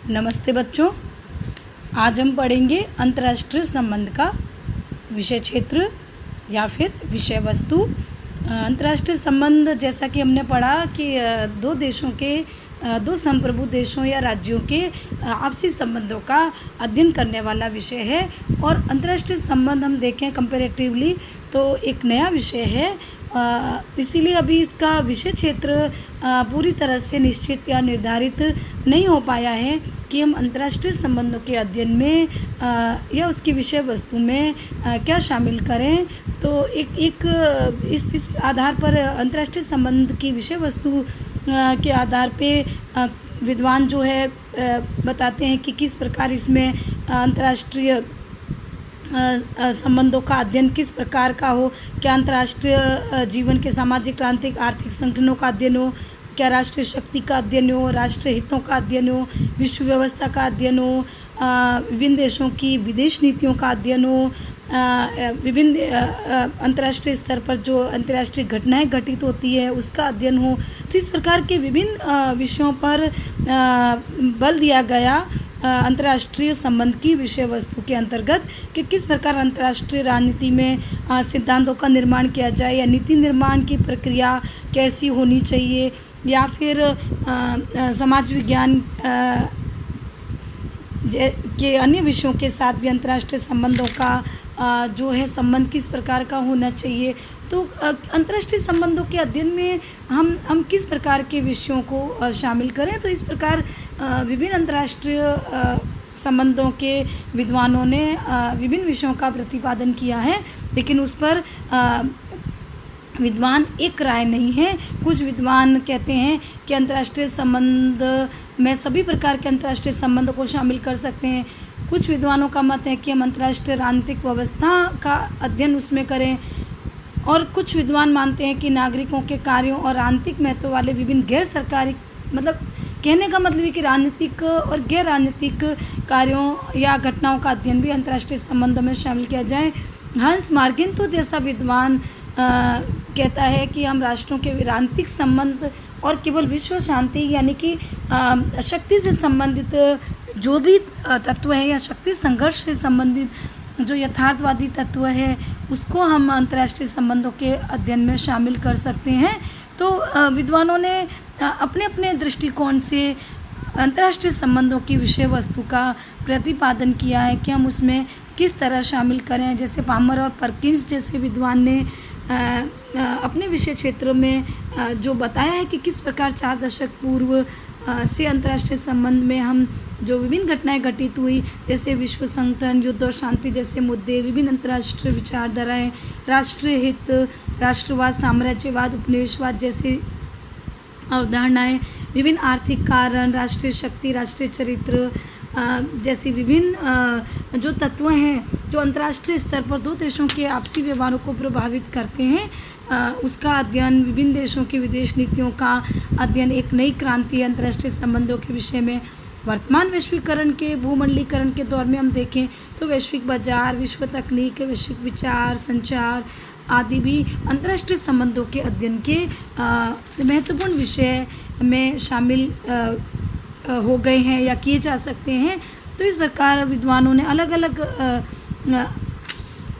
नमस्ते बच्चों। आज हम पढ़ेंगे अंतर्राष्ट्रीय संबंध का विषय क्षेत्र या फिर विषय वस्तु। अंतर्राष्ट्रीय संबंध जैसा कि हमने पढ़ा कि दो देशों के दो संप्रभु देशों या राज्यों के आपसी संबंधों का अध्ययन करने वाला विषय है। और अंतर्राष्ट्रीय संबंध हम देखें कंपैरेटिवली तो एक नया विषय है, इसीलिए अभी इसका विषय क्षेत्र पूरी तरह से निश्चित या निर्धारित नहीं हो पाया है कि हम अंतर्राष्ट्रीय संबंधों के अध्ययन में या उसकी विषय वस्तु में क्या शामिल करें। तो इस आधार पर अंतर्राष्ट्रीय संबंध की विषय वस्तु के आधार पे विद्वान जो है बताते हैं कि किस प्रकार इसमें अंतर्राष्ट्रीय संबंधों का अध्ययन किस प्रकार का हो। क्या अंतर्राष्ट्रीय जीवन के सामाजिक, क्रांतिक, आर्थिक संगठनों का अध्ययन हो, क्या राष्ट्रीय शक्ति का अध्ययन हो, राष्ट्रीय हितों का अध्ययन हो, विश्व व्यवस्था का अध्ययन हो, विभिन्न देशों की विदेश नीतियों का अध्ययन हो, विभिन्न अंतर्राष्ट्रीय स्तर पर जो अंतर्राष्ट्रीय घटनाएं घटित होती है उसका अध्ययन हो। तो इस प्रकार के विभिन्न विषयों पर बल दिया गया अंतर्राष्ट्रीय संबंध की विषय वस्तु के अंतर्गत कि किस प्रकार अंतर्राष्ट्रीय राजनीति में सिद्धांतों का निर्माण किया जाए या नीति निर्माण की प्रक्रिया कैसी होनी चाहिए, या फिर समाज विज्ञान के अन्य विषयों के साथ भी अंतर्राष्ट्रीय संबंधों का जो है संबंध किस प्रकार का होना चाहिए। तो अंतर्राष्ट्रीय संबंधों के अध्ययन में हम किस प्रकार के विषयों को शामिल करें। तो इस प्रकार विभिन्न अंतर्राष्ट्रीय संबंधों के विद्वानों ने विभिन्न विषयों का प्रतिपादन किया है, लेकिन उस पर विद्वान एक राय नहीं है। कुछ विद्वान कहते हैं कि अंतर्राष्ट्रीय संबंध में सभी प्रकार के अंतर्राष्ट्रीय संबंधों को शामिल कर सकते हैं। कुछ विद्वानों का मत है कि हम अंतर्राष्ट्रीय राजनीतिक व्यवस्था का अध्ययन उसमें करें, और कुछ विद्वान मानते हैं कि नागरिकों के कार्यों और राजनीतिक महत्व वाले विभिन्न गैर सरकारी, मतलब कहने का मतलब है कि राजनीतिक और गैर राजनीतिक कार्यों या घटनाओं का अध्ययन भी अंतर्राष्ट्रीय संबंधों में शामिल किया जाए। हंस मार्गिंतो जैसा विद्वान कहता है कि हम राष्ट्रों के राजनीतिक संबंध और केवल विश्व शांति यानी कि शक्ति से संबंधित जो भी तत्व है या शक्ति संघर्ष से संबंधित जो यथार्थवादी तत्व है उसको हम अंतर्राष्ट्रीय संबंधों के अध्ययन में शामिल कर सकते हैं। तो विद्वानों ने अपने अपने दृष्टिकोण से अंतर्राष्ट्रीय संबंधों की विषय वस्तु का प्रतिपादन किया है कि हम उसमें किस तरह शामिल करें। जैसे पामर और परकिंस जैसे विद्वान ने अपने विषय क्षेत्र में जो बताया है कि किस प्रकार 4 दशक पूर्व से अंतर्राष्ट्रीय संबंध में हम जो विभिन्न घटनाएं घटित हुई, जैसे विश्व संगठन, युद्ध और शांति जैसे मुद्दे, विभिन्न अंतर्राष्ट्रीय विचारधाराएं, राष्ट्रीय हित, राष्ट्रवाद, साम्राज्यवाद, उपनिवेशवाद जैसे अवधारणाएं, विभिन्न आर्थिक कारण, राष्ट्रीय शक्ति, राष्ट्रीय चरित्र जैसी विभिन्न जो तत्व हैं जो अंतर्राष्ट्रीय स्तर पर दो देशों के आपसी व्यवहारों को प्रभावित करते हैं, उसका अध्ययन, विभिन्न देशों की विदेश नीतियों का अध्ययन, एक नई क्रांति अंतर्राष्ट्रीय संबंधों के विषय में। वर्तमान वैश्वीकरण के भूमंडलीकरण के दौर में हम देखें तो वैश्विक बाजार, विश्व तकनीक, वैश्विक विचार, संचार आदि भी अंतर्राष्ट्रीय संबंधों के अध्ययन के महत्वपूर्ण विषय में शामिल हो गए हैं या किए जा सकते हैं। तो इस प्रकार विद्वानों ने अलग अलग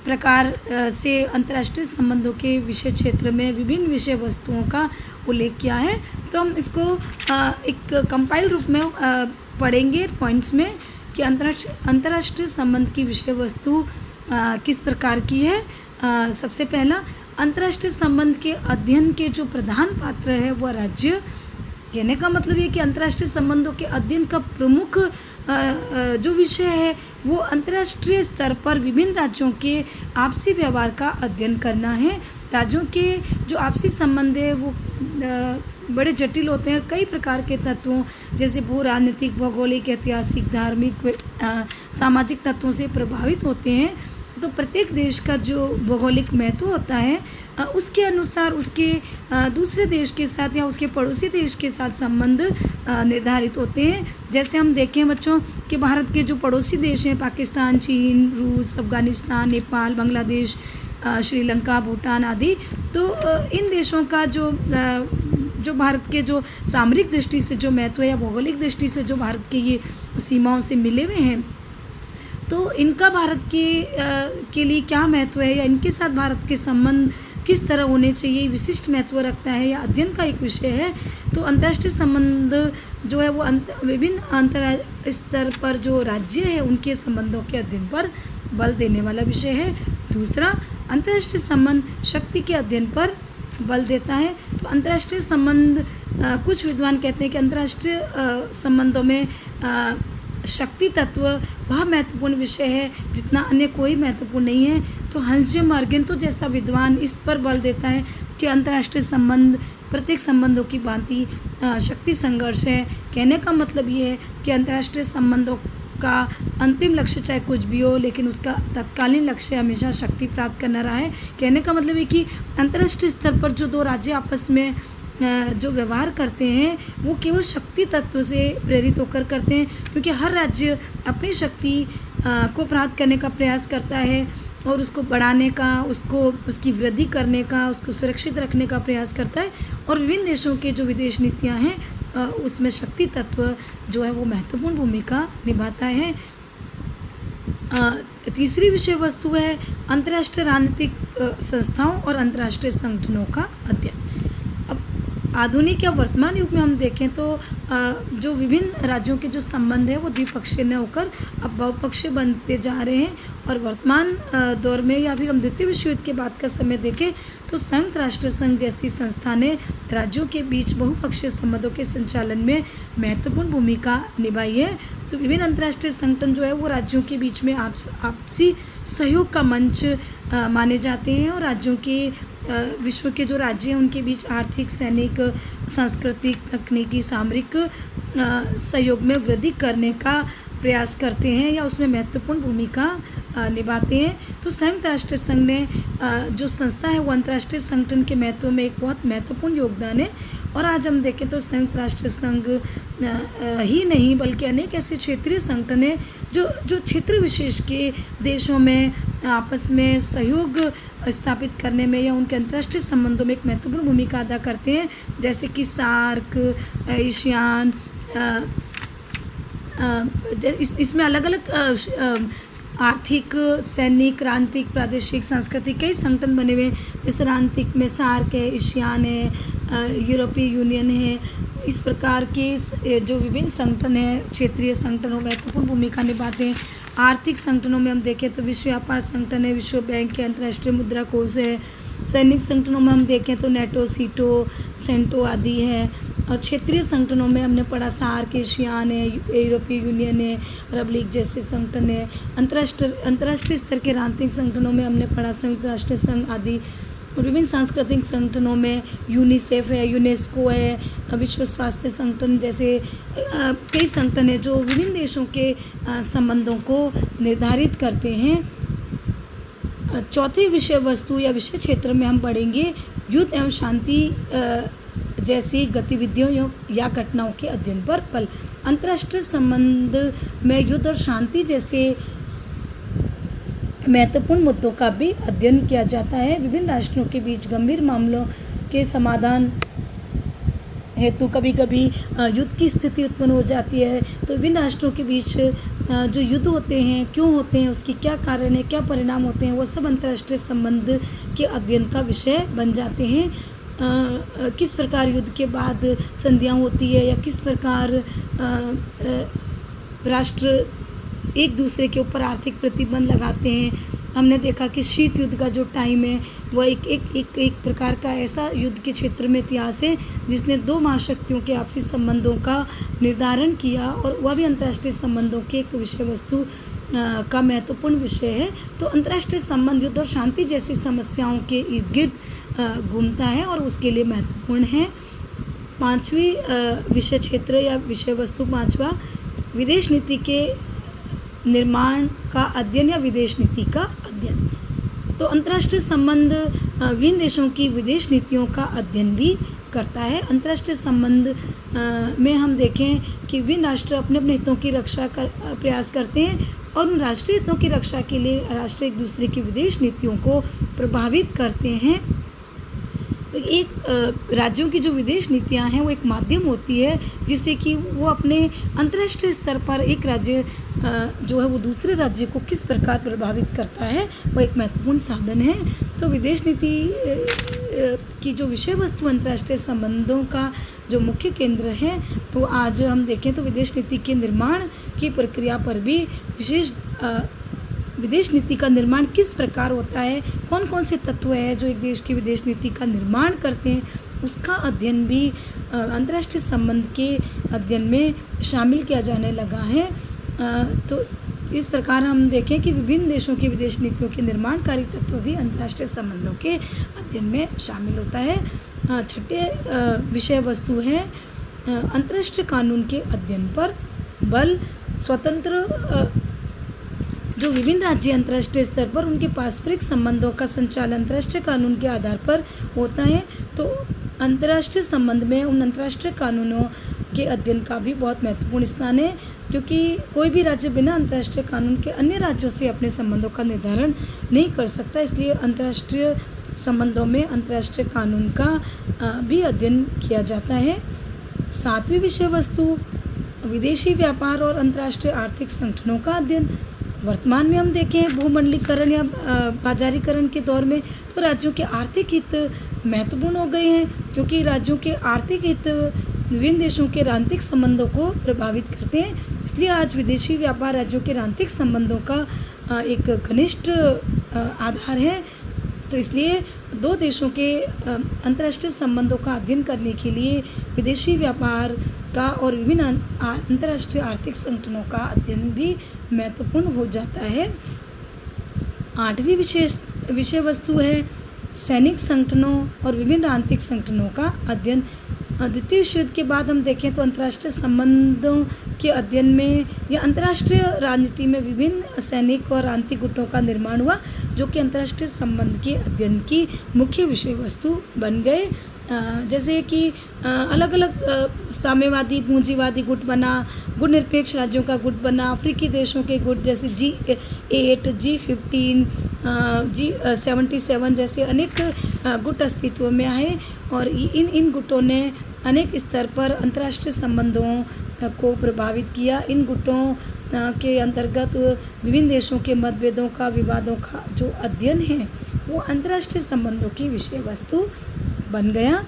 प्रकार से अंतर्राष्ट्रीय संबंधों के विषय क्षेत्र में विभिन्न विषय वस्तुओं का उल्लेख किया है। तो हम इसको एक कंपाइल रूप में पढ़ेंगे पॉइंट्स में कि अंतर्राष्ट्रीय संबंध की विषय वस्तु किस प्रकार की है। सबसे पहला, अंतर्राष्ट्रीय संबंध के अध्ययन के जो प्रधान पात्र है वह राज्य। कहने का मतलब ये कि अंतर्राष्ट्रीय संबंधों के अध्ययन का प्रमुख जो विषय है वो अंतर्राष्ट्रीय स्तर पर विभिन्न राज्यों के आपसी व्यवहार का अध्ययन करना है। राज्यों के जो आपसी संबंध है वो बड़े जटिल होते हैं, कई प्रकार के तत्वों जैसे भू राजनीतिक, भौगोलिक, ऐतिहासिक, धार्मिक, सामाजिक तत्वों से प्रभावित होते हैं। तो प्रत्येक देश का जो भौगोलिक महत्व होता है उसके अनुसार उसके दूसरे देश के साथ या उसके पड़ोसी देश के साथ संबंध निर्धारित होते हैं। जैसे हम देखें बच्चों कि भारत के जो पड़ोसी देश हैं पाकिस्तान, चीन, रूस, अफ़गानिस्तान, नेपाल, बांग्लादेश, श्रीलंका, भूटान आदि, तो इन देशों का जो भारत के जो सामरिक दृष्टि से जो महत्व है या भौगोलिक दृष्टि से जो भारत के ये सीमाओं से मिले हुए हैं, तो इनका भारत के लिए क्या महत्व है, या इनके साथ भारत के संबंध किस तरह होने चाहिए, विशिष्ट महत्व रखता है या अध्ययन का एक विषय है। तो अंतर्राष्ट्रीय संबंध जो है वो विभिन्न अंतर्राष्ट्रीय स्तर पर जो राज्य है उनके संबंधों के अध्ययन पर बल देने वाला विषय है। दूसरा, अंतर्राष्ट्रीय संबंध शक्ति के अध्ययन पर बल देता है। तो अंतर्राष्ट्रीय संबंध कुछ विद्वान कहते हैं कि अंतर्राष्ट्रीय संबंधों में शक्ति तत्व वह महत्वपूर्ण विषय है जितना अन्य कोई महत्वपूर्ण नहीं है। तो हंस जे मॉर्गन तो जैसा विद्वान इस पर बल देता है कि अंतर्राष्ट्रीय संबंध प्रत्येक संबंधों की भांति शक्ति संघर्ष है। कहने का मतलब ये है कि अंतर्राष्ट्रीय संबंधों का अंतिम लक्ष्य चाहे कुछ भी हो, लेकिन उसका तत्कालीन लक्ष्य हमेशा शक्ति प्राप्त करना रहा है। कहने का मतलब है कि अंतर्राष्ट्रीय स्तर पर जो दो राज्य आपस में जो व्यवहार करते हैं वो केवल शक्ति तत्व से प्रेरित होकर करते हैं, क्योंकि हर राज्य अपनी शक्ति को प्राप्त करने का प्रयास करता है और उसको बढ़ाने का, उसकी वृद्धि करने का, उसको सुरक्षित रखने का प्रयास करता है। और विभिन्न देशों के जो विदेश नीतियाँ हैं उसमें शक्ति तत्व जो है वो महत्वपूर्ण भूमिका निभाता है। तीसरी विषय वस्तु है अंतर्राष्ट्रीय राजनीतिक संस्थाओं और अंतर्राष्ट्रीय संगठनों का अध्ययन। आधुनिक या वर्तमान युग में हम देखें तो जो विभिन्न राज्यों के जो संबंध है वो द्विपक्षीय न होकर अब बहुपक्षीय बनते जा रहे हैं। और वर्तमान दौर में या फिर हम द्वितीय विश्व युद्ध के बाद का समय देखें तो संयुक्त राष्ट्र संघ जैसी संस्था ने राज्यों के बीच बहुपक्षीय संबंधों के संचालन में महत्वपूर्ण भूमिका निभाई है। तो विभिन्न अंतर्राष्ट्रीय संगठन जो है वो राज्यों के बीच में आपसी सहयोग का मंच माने जाते हैं और राज्यों के विश्व के जो राज्य हैं उनके बीच आर्थिक, सैनिक, सांस्कृतिक, तकनीकी, सामरिक सहयोग में वृद्धि करने का प्रयास करते हैं या उसमें महत्वपूर्ण भूमिका निभाते हैं। तो संयुक्त राष्ट्र संघ ने जो संस्था है वो अंतर्राष्ट्रीय संगठन के महत्व में एक बहुत महत्वपूर्ण योगदान है। और आज हम देखें तो संयुक्त राष्ट्र संघ ही नहीं बल्कि अनेक ऐसे क्षेत्रीय संगठन हैं जो क्षेत्र विशेष के देशों में आपस में सहयोग स्थापित करने में या उनके अंतर्राष्ट्रीय संबंधों में एक महत्वपूर्ण भूमिका अदा करते हैं, जैसे कि सार्क, एशियान, इसमें अलग अलग आर्थिक, सैनिक, राजनीतिक, प्रादेशिक, सांस्कृतिक कई संगठन बने हुए हैं। जैसे राजनीतिक में सार्क है, एशियान है, यूरोपीय यूनियन है। इस प्रकार के जो विभिन्न संगठन हैं, क्षेत्रीय संगठनों में महत्वपूर्ण भूमिका निभाते हैं। आर्थिक संगठनों में हम देखें तो विश्व व्यापार संगठन है, विश्व बैंक है, अंतर्राष्ट्रीय मुद्रा कोष है। सैनिक संगठनों में हम देखें तो नेटो, सीटो, सेंटो आदि है। और क्षेत्रीय संगठनों में हमने पढ़ा सार्क, एशियान है, यूरोपीय यूनियन है, अरब लीग जैसे संगठन है। अंतर्राष्ट्रीय स्तर के राजनीतिक संगठनों में हमने पढ़ा संयुक्त राष्ट्र संघ आदि। और विभिन्न सांस्कृतिक संगठनों में यूनिसेफ है, यूनेस्को है, विश्व स्वास्थ्य संगठन जैसे कई संगठन है जो विभिन्न देशों के संबंधों को निर्धारित करते हैं। चौथी विषय वस्तु या विषय क्षेत्र में हम पढ़ेंगे युद्ध एवं शांति जैसी गतिविधियों या घटनाओं के अध्ययन पर बल। अंतर्राष्ट्रीय संबंध में युद्ध और शांति जैसे महत्वपूर्ण मुद्दों का भी अध्ययन किया जाता है। विभिन्न राष्ट्रों के बीच गंभीर मामलों के समाधान हेतु कभी कभी युद्ध की स्थिति उत्पन्न हो जाती है। तो विभिन्न राष्ट्रों के बीच जो युद्ध होते हैं, क्यों होते हैं, उसकी क्या कारण है, क्या परिणाम होते हैं, वो सब अंतर्राष्ट्रीय संबंध के अध्ययन का विषय बन जाते हैं। किस प्रकार युद्ध के बाद संधियाँ होती है या किस प्रकार राष्ट्र एक दूसरे के ऊपर आर्थिक प्रतिबंध लगाते हैं। हमने देखा कि शीत युद्ध का जो टाइम है वह एक प्रकार का ऐसा युद्ध के क्षेत्र में इतिहास है जिसने दो महाशक्तियों के आपसी संबंधों का निर्धारण किया और वह भी अंतर्राष्ट्रीय संबंधों के एक विषय वस्तु का महत्वपूर्ण विषय है। तो अंतर्राष्ट्रीय संबंध युद्ध और शांति जैसी समस्याओं के इर्द गिर्द घूमता है और उसके लिए महत्वपूर्ण है। पांचवी विषय क्षेत्र या विषय वस्तु पांचवा विदेश नीति के निर्माण का अध्ययन या विदेश नीति का अध्ययन। तो अंतर्राष्ट्रीय संबंध विभिन्न देशों की विदेश नीतियों का अध्ययन भी करता है। अंतर्राष्ट्रीय संबंध में हम देखें कि विभिन्न राष्ट्र अपने अपने हितों की रक्षा कर प्रयास करते हैं और उन राष्ट्रीय हितों की रक्षा के लिए राष्ट्र एक दूसरे की विदेश नीतियों को प्रभावित करते हैं। एक राज्यों की जो विदेश नीतियाँ हैं वो एक माध्यम होती है जिससे कि वो अपने अंतर्राष्ट्रीय स्तर पर एक राज्य जो है वो दूसरे राज्य को किस प्रकार प्रभावित करता है, वो एक महत्वपूर्ण साधन है। तो विदेश नीति की जो विषय वस्तु अंतर्राष्ट्रीय संबंधों का जो मुख्य केंद्र है, वो आज हम देखें तो विदेश नीति के निर्माण की प्रक्रिया पर भी विशेष विदेश नीति का निर्माण किस प्रकार होता है, कौन कौन से तत्व हैं जो एक देश की विदेश नीति का निर्माण करते हैं, उसका अध्ययन भी अंतर्राष्ट्रीय संबंध के अध्ययन में शामिल किया जाने लगा है। तो इस प्रकार हम देखें कि विभिन्न देशों की विदेश नीतियों के निर्माणकारी तत्व भी अंतर्राष्ट्रीय संबंधों के अध्ययन में शामिल होता है। छठे विषय वस्तु है अंतर्राष्ट्रीय कानून के अध्ययन पर बल। स्वतंत्र जो विभिन्न राज्य अंतर्राष्ट्रीय स्तर पर उनके पारस्परिक संबंधों का संचालन अंतर्राष्ट्रीय कानून के आधार पर होता है। तो अंतर्राष्ट्रीय संबंध में उन अंतर्राष्ट्रीय कानूनों के अध्ययन का भी बहुत महत्वपूर्ण स्थान है, क्योंकि कोई भी राज्य बिना अंतर्राष्ट्रीय कानून के अन्य राज्यों से अपने संबंधों का निर्धारण नहीं कर सकता। इसलिए अंतर्राष्ट्रीय संबंधों में अंतर्राष्ट्रीय कानून का भी अध्ययन किया जाता है। सातवीं विषय वस्तु विदेशी व्यापार और अंतर्राष्ट्रीय आर्थिक संगठनों का अध्ययन। वर्तमान में हम देखें भूमंडलीकरण या बाजारीकरण के दौर में तो राज्यों के आर्थिक हित महत्वपूर्ण हो गए हैं, क्योंकि राज्यों के आर्थिक हित विभिन्न देशों के राजनीतिक संबंधों को प्रभावित करते हैं। इसलिए आज विदेशी व्यापार राज्यों के राजनीतिक संबंधों का एक घनिष्ठ आधार है। तो इसलिए दो देशों के अंतर्राष्ट्रीय संबंधों का अध्ययन करने के लिए विदेशी व्यापार का और विभिन्न अंतर्राष्ट्रीय आर्थिक संगठनों का अध्ययन भी महत्वपूर्ण हो जाता है। आठवीं विषय वस्तु है सैनिक संगठनों और विभिन्न आंतरिक संगठनों का अध्ययन। द्वितीय विश्व युद्ध के बाद हम देखें तो अंतर्राष्ट्रीय संबंधों के अध्ययन में या अंतर्राष्ट्रीय राजनीति में विभिन्न सैनिक और आंतरिक गुटों का निर्माण हुआ, जो कि अंतर्राष्ट्रीय संबंध के अध्ययन की मुख्य विषय वस्तु बन गए। जैसे कि अलग अलग साम्यवादी पूंजीवादी गुट बना, गुट निरपेक्ष राज्यों का गुट बना, अफ्रीकी देशों के गुट जैसे G8, G15, G77 जैसे अनेक गुट अस्तित्व में आए और इन गुटों ने अनेक स्तर पर अंतर्राष्ट्रीय संबंधों को प्रभावित किया। इन गुटों के अंतर्गत विभिन्न देशों के मतभेदों का विवादों का जो अध्ययन है वो अंतर्राष्ट्रीय संबंधों की विषय वस्तु बन गया।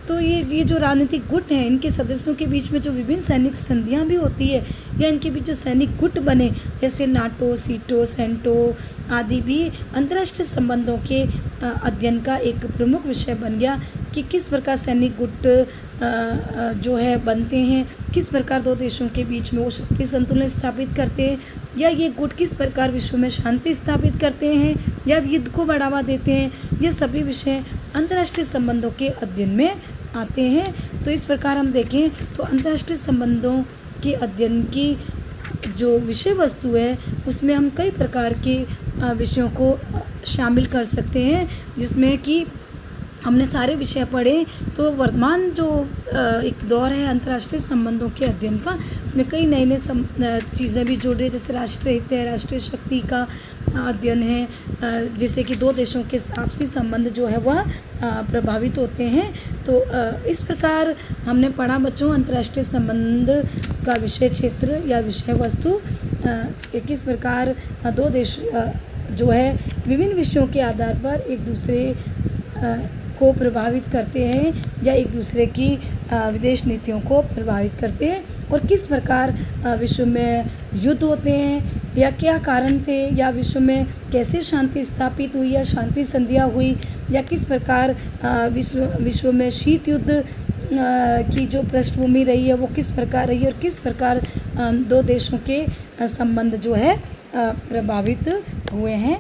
तो ये जो राजनीतिक गुट हैं इनके सदस्यों के बीच में जो विभिन्न सैनिक संधियां भी होती है या इनके बीच जो सैनिक गुट बने जैसे नाटो, सीटो, सेंटो आदि भी अंतर्राष्ट्रीय संबंधों के अध्ययन का एक प्रमुख विषय बन गया कि किस प्रकार सैनिक गुट जो है बनते हैं, किस प्रकार दो देशों के बीच में वो शक्ति संतुलन स्थापित करते हैं, या ये गुट किस प्रकार विश्व में शांति स्थापित करते हैं या युद्ध को बढ़ावा देते हैं। ये सभी विषय अंतर्राष्ट्रीय संबंधों के अध्ययन में आते हैं। तो इस प्रकार हम देखें तो अंतर्राष्ट्रीय संबंधों के अध्ययन की जो विषय वस्तु है उसमें हम कई प्रकार के विषयों को शामिल कर सकते हैं, जिसमें कि हमने सारे विषय पढ़े। तो वर्तमान जो एक दौर है अंतर्राष्ट्रीय संबंधों के अध्ययन का, उसमें कई नई नई चीज़ें भी जुड़ रही है, जैसे राष्ट्रीय हित है, राष्ट्रीय शक्ति का अध्ययन है, जैसे कि दो देशों के आपसी संबंध जो है वह प्रभावित होते हैं। तो इस प्रकार हमने पढ़ा बच्चों अंतर्राष्ट्रीय संबंध का विषय क्षेत्र या विषय वस्तु किस प्रकार दो देश जो है विभिन्न विषयों के आधार पर एक दूसरे को प्रभावित करते हैं या एक दूसरे की विदेश नीतियों को प्रभावित करते हैं, और किस प्रकार विश्व में युद्ध होते हैं या क्या कारण थे, या विश्व में कैसे शांति स्थापित हुई या शांति संधियाँ हुई, या किस प्रकार विश्व में शीत युद्ध की जो पृष्ठभूमि रही है वो किस प्रकार रही है, और किस प्रकार दो देशों के संबंध जो है प्रभावित हुए हैं।